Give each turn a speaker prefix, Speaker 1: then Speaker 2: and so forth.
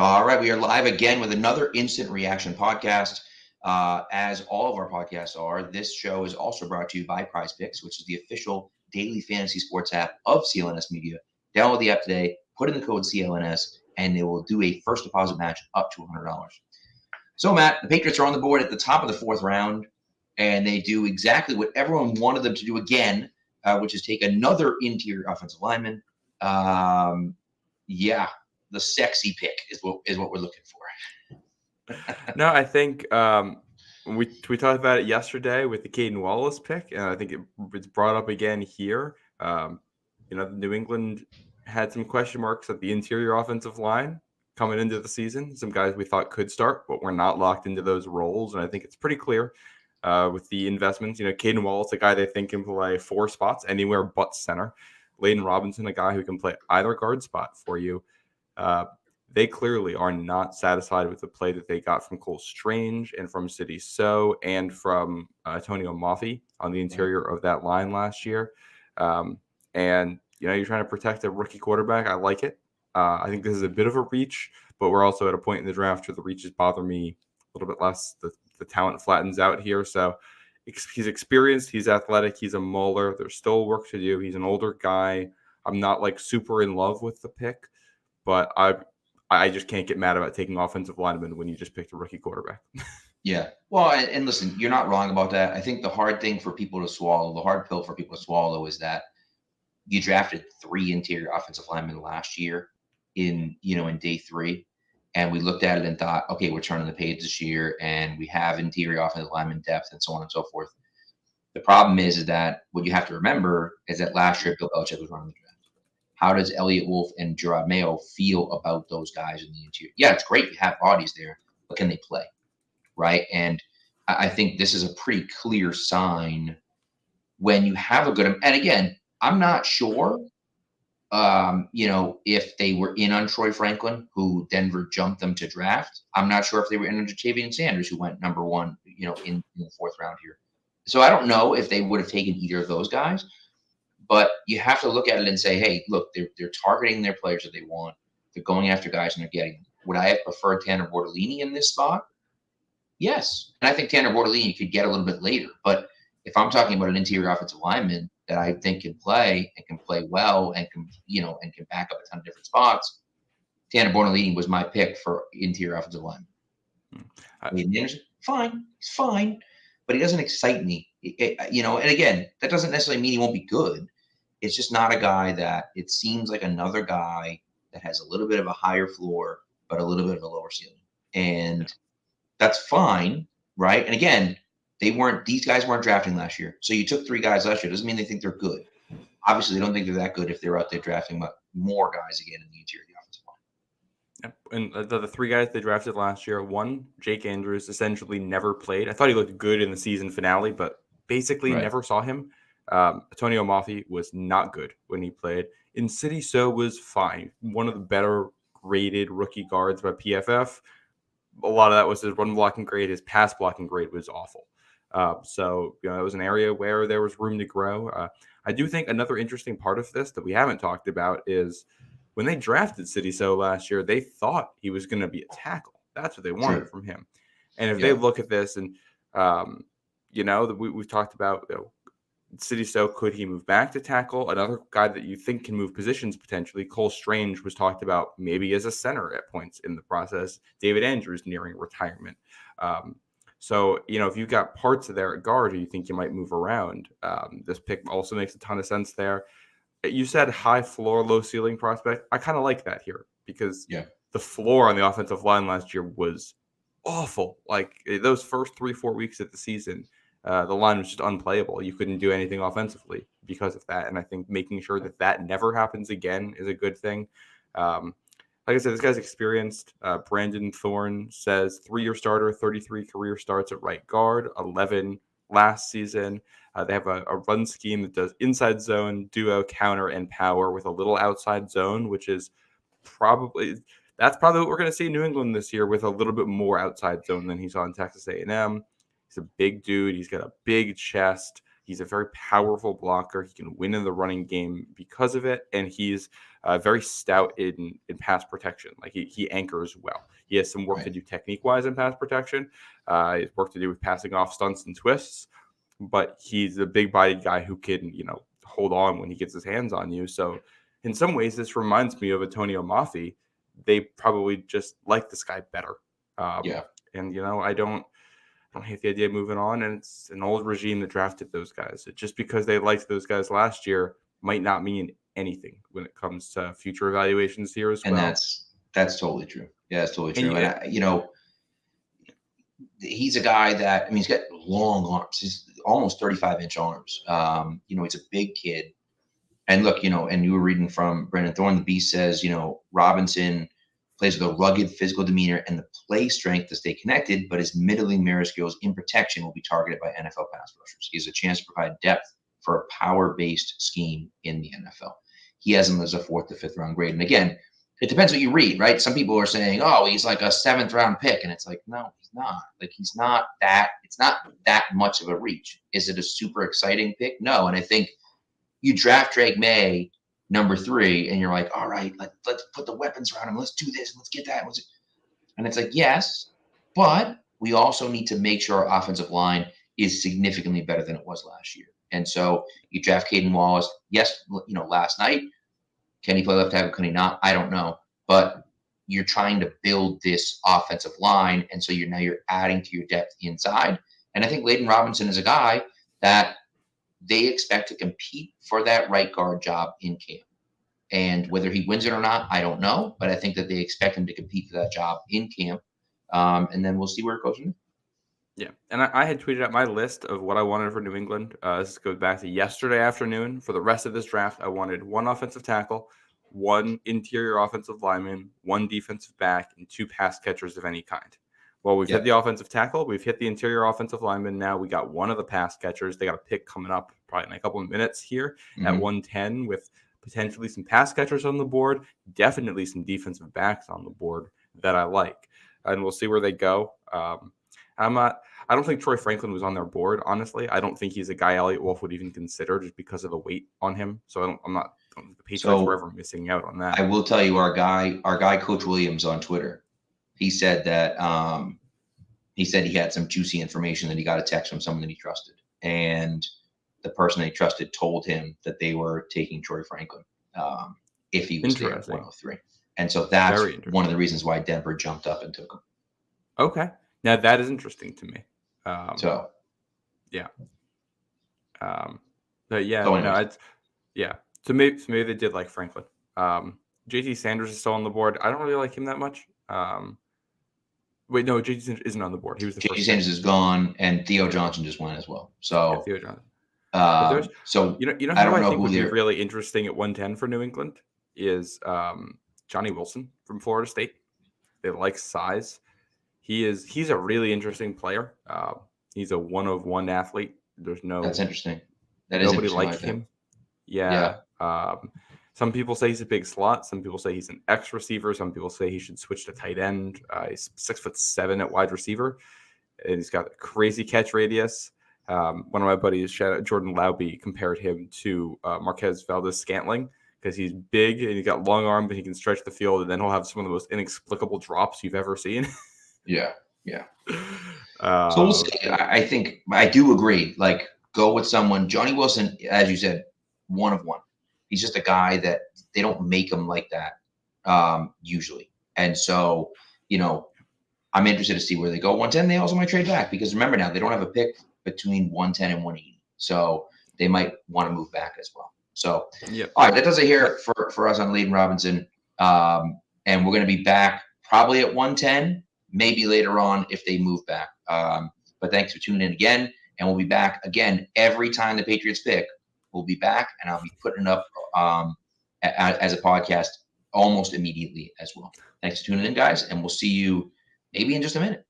Speaker 1: All right, we are live again with another instant reaction podcast. As all of our podcasts are, this show is also brought to you by Prize Picks, which is the official daily fantasy sports app of CLNS Media. Download the app today, put in the code CLNS, and they will do a first deposit match up to $100. So, Matt, the Patriots are on the board at the top of the fourth round, and they do exactly what everyone wanted them to do again, which is take another interior offensive lineman. Yeah, the sexy pick is what we're looking for.
Speaker 2: No, I think we talked about it yesterday with the Caden Wallace pick, and I think it's brought up again here. New England had some question marks at the interior offensive line coming into the season. Some guys we thought could start, but we're not locked into those roles, and I think it's pretty clear with the investments. Caden Wallace, a guy they think can play 4 spots anywhere but center. Layden Robinson, a guy who can play either guard spot for you. They clearly are not satisfied with the play that they got from Cole Strange and from City So and from Antonio Maffi on the interior of that line last year. And you're trying to protect a rookie quarterback. I like it. I think this is a bit of a reach, but we're also at a point in the draft where the reaches bother me a little bit less. The talent flattens out here. So he's experienced. He's athletic. He's a mauler. There's still work to do. He's an older guy. I'm not super in love with the pick, but I just can't get mad about taking offensive linemen when you just picked a rookie quarterback.
Speaker 1: Yeah. Well, and listen, you're not wrong about that. I think the hard thing for people to swallow, the hard pill for people to swallow is that you drafted 3 interior offensive linemen last year in day 3. And we looked at it and thought, okay, we're turning the page this year and we have interior offensive lineman depth and so on and so forth. The problem is that what you have to remember is that last year Bill Belichick was running the draft. How does Elliott Wolf and Gerard Mayo feel about those guys in the interior? Yeah, it's great you have bodies there, but can they play? Right. And I think this is a pretty clear sign when you have a good, and again, I'm not sure, if they were in on Troy Franklin, who Denver jumped them to draft. I'm not sure if they were in on Jatavian Sanders, who went number 1, in the 4th round here. So I don't know if they would have taken either of those guys, but you have to look at it and say, hey, look, they're targeting their players that they want. They're going after guys and they're getting them. Would I have preferred Tanner Bortolini in this spot? Yes. And I think Tanner Bortolini could get a little bit later. But if I'm talking about an interior offensive lineman that I think can play and can play well and can back up a ton of different spots, Tanner Bortolini was my pick for interior offensive lineman. Layden Anderson, fine. He's fine. But he doesn't excite me. And again, that doesn't necessarily mean he won't be good. It's just not a guy that it seems like another guy that has a little bit of a higher floor, but a little bit of a lower ceiling. And that's fine, right? And again, these guys weren't drafting last year. So you took 3 guys last year. Doesn't mean they think they're good. Obviously, they don't think they're that good if they're out there drafting more guys again in the interior of the offensive line.
Speaker 2: Yep. And the 3 guys they drafted last year, one, Jake Andrews, essentially never played. I thought he looked good in the season finale, but basically never saw him. Antonio Maffi was not good when he played. In City So was fine. One of the better graded rookie guards by PFF. A lot of that was his run blocking grade. His pass blocking grade was awful. So it was an area where there was room to grow. I do think another interesting part of this that we haven't talked about is when they drafted City So last year, they thought he was going to be a tackle. That's what they wanted from him. And if they look at this and, we've talked about City So, could he move back to tackle? Another guy that you think can move positions potentially, Cole Strange, was talked about maybe as a center at points in the process. David Andrews nearing retirement. So, if you've got parts of there at guard who you think you might move around, this pick also makes a ton of sense there. You said high floor, low ceiling prospect. I kind of like that here because the floor on the offensive line last year was awful. Like those first 3-4 weeks of the season, the line was just unplayable. You couldn't do anything offensively because of that. And I think making sure that never happens again is a good thing. Like I said, this guy's experienced. Brandon Thorne says 3-year starter, 33 career starts at right guard, 11 last season. They have a run scheme that does inside zone, duo, counter, and power with a little outside zone, which is probably what we're going to see in New England this year with a little bit more outside zone than he saw in Texas A&M. He's a big dude. He's got a big chest. He's a very powerful blocker. He can win in the running game because of it, and he's very stout in pass protection. Like he anchors well. He has some work to do technique-wise in pass protection. He has work to do with passing off stunts and twists, but he's a big-bodied guy who can, hold on when he gets his hands on you. So in some ways, this reminds me of Antonio Mafi. They probably just like this guy better. And, I don't hate the idea of moving on. And it's an old regime that drafted those guys. Just because they liked those guys last year might not mean anything when it comes to future evaluations here as well.
Speaker 1: And that's totally true. Yeah, that's totally true. And he's a guy that, he's got long arms. He's almost 35-inch arms. He's a big kid. And look, and you were reading from Brendan Thorne, the Beast says, Robinson plays with a rugged physical demeanor and the play strength to stay connected, but his middling mirror skills in protection will be targeted by NFL pass rushers. He has a chance to provide depth for a power-based scheme in the NFL. He has him as a 4th to 5th round grade. And again, it depends what you read, right? Some people are saying, oh, he's like a 7th round pick. And it's like, no, he's not. Like, it's not that much of a reach. Is it a super exciting pick? No. And I think you draft Drake May, number 3, and you're like, all right, let's put the weapons around him. Let's do this. Let's get that. And it's like, yes, but we also need to make sure our offensive line is significantly better than it was last year. And so you draft Caden Wallace. Yes, last night, can he play left tackle? Can he not? I don't know. But you're trying to build this offensive line, and so you're adding to your depth inside. And I think Layden Robinson is a guy that they expect to compete for that right guard job in camp. And whether he wins it or not, I don't know. But I think that they expect him to compete for that job in camp. And then we'll see where it goes from there.
Speaker 2: Yeah, and I had tweeted out my list of what I wanted for New England. This goes back to yesterday afternoon. For the rest of this draft, I wanted 1 offensive tackle, 1 interior offensive lineman, 1 defensive back, and 2 pass catchers of any kind. Well, we've hit the offensive tackle. We've hit the interior offensive lineman. Now we got 1 of the pass catchers. They got a pick coming up probably in a couple of minutes here at 110 with potentially some pass catchers on the board, definitely some defensive backs on the board that I like. And we'll see where they go. I don't think Troy Franklin was on their board, honestly. I don't think he's a guy Elliott Wolf would even consider just because of the weight on him. So the Patriots were ever missing out on that.
Speaker 1: I will tell you, our guy Coach Williams on Twitter, he said that he had some juicy information that he got a text from someone that he trusted. And the person they trusted told him that they were taking Troy Franklin if he was there at 103. And so that's one of the reasons why Denver jumped up and took him.
Speaker 2: Okay. Now that is interesting to me.
Speaker 1: So
Speaker 2: maybe they did like Franklin. JT Sanders is still on the board. I don't really like him that much. Wait, no, JT Sanders isn't on the board. He was the
Speaker 1: JT Sanders is gone, and Theo Johnson just went as well. So
Speaker 2: Theo Johnson.
Speaker 1: So
Speaker 2: who I think would be really interesting at 110 for New England is Johnny Wilson from Florida State. They like size. He's a really interesting player. He's a 1-of-1 athlete.
Speaker 1: That's interesting.
Speaker 2: Nobody likes him. Yeah. Some people say he's a big slot. Some people say he's an X receiver. Some people say he should switch to tight end. He's 6'7" at wide receiver, and he's got a crazy catch radius. One of my buddies, Jordan Lauby, compared him to Marquez Valdez-Scantling because he's big and he's got long arms and he can stretch the field, and then he'll have some of the most inexplicable drops you've ever seen.
Speaker 1: Yeah. So we'll see. I think I do agree. Like, go with someone. Johnny Wilson, as you said, 1-of-1. He's just a guy that they don't make him like that usually. And so, I'm interested to see where they go. 110, they also might trade back because remember now, they don't have a pick between 110 and 180. So they might want to move back as well. So, All right, that does it here for us on Layden Robinson. And we're going to be back probably at 110, maybe later on if they move back. But thanks for tuning in again. And we'll be back again every time the Patriots pick. We'll be back, and I'll be putting it up as a podcast almost immediately as well. Thanks for tuning in, guys, and we'll see you maybe in just a minute.